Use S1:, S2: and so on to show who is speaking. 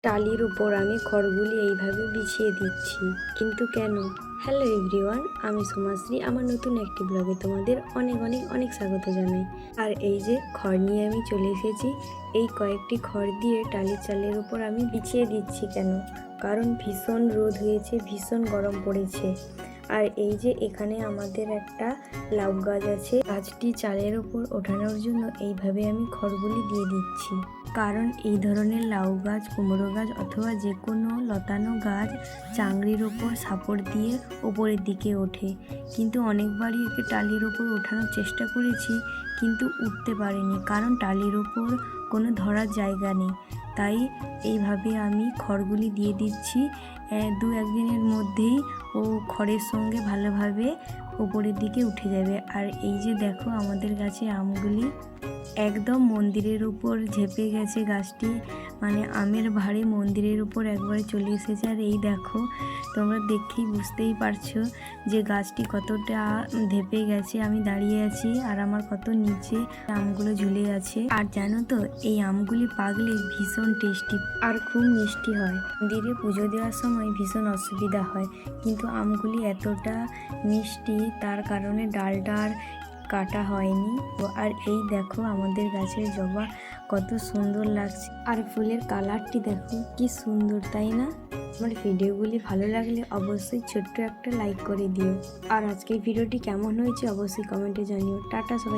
S1: টালির উপর আমি খড়গুলি এইভাবে বিছিয়ে দিচ্ছি, কিন্তু কেন? হ্যালো এভরিওয়ান, আমি সোমাশ্রী। আমার নতুন একটি ব্লগে তোমাদের অনেক অনেক অনেক স্বাগত জানাই। আর এই যে খড় নিয়ে আমি চলে এসেছি। এই কয়েকটি খড় দিয়ে টালির চালের উপর আমি বিছিয়ে দিচ্ছি। কেন? কারণ ভীষণ রোদ হয়েছে, ভীষণ গরম পড়েছে। আর এই যে এখানে আমাদের একটা লাউ গাছ আছে, গাছটি চালের ওপর ওঠানোর জন্য এইভাবে আমি খড়গুলি দিয়ে দিচ্ছি। কারণ এই ধরনের লাউ গাছ, কুমড়ো গাছ অথবা যে কোনো লতানো গাছ চাংড়ির ওপর সাপোর্ট দিয়ে ওপরের দিকে ওঠে, কিন্তু অনেকবারই একে টালির ওপর ওঠানোর চেষ্টা করেছি, কিন্তু উঠতে পারিনি, কারণ টালির ওপর কোনো ধরার জায়গা নেই। তাই এইভাবে আমি খড়গুলি দিয়ে দিচ্ছি। দু একদিনের মধ্যেই ও খড়ের সঙ্গে ভালোভাবে ওপরের দিকে উঠে যাবে। আর এই যে দেখো আমাদের গাছে আমগুলি একদম মন্দিরের উপর ঝেঁপে গেছে গাছটি, মানে আমের ভারে মন্দিরের উপর একবারে চলে এসেছে। আর এই দেখো, তোমরা দেখেই বুঝতেই পারছো যে গাছটি কতটা ঢেপে গেছে। আমি দাঁড়িয়ে আছি আর আমার কত নিচে আমগুলো ঝুলে আছে। আর জানো তো, এই আমগুলি পাকলে ভীষণ টেস্টি আর খুব মিষ্টি হয়। মন্দিরে পুজো দেওয়ার সময় ভীষণ অসুবিধা হয়, কিন্তু আমগুলি এতটা মিষ্টি, তার কারণে ডালটা আর কাটা হয়নি। আর এই দেখো আমাদের গাছের জবা কত সুন্দর লাগছে, আর ফুলের কালারটি দেখো কি সুন্দর, তাই না? আমার ভিডিওগুলি ভালো লাগলে অবশ্যই ছোট্ট একটা লাইক করে দিও। আর আজকের ভিডিওটি কেমন হয়েছে অবশ্যই কমেন্টে জানিও। টাটা সবাই।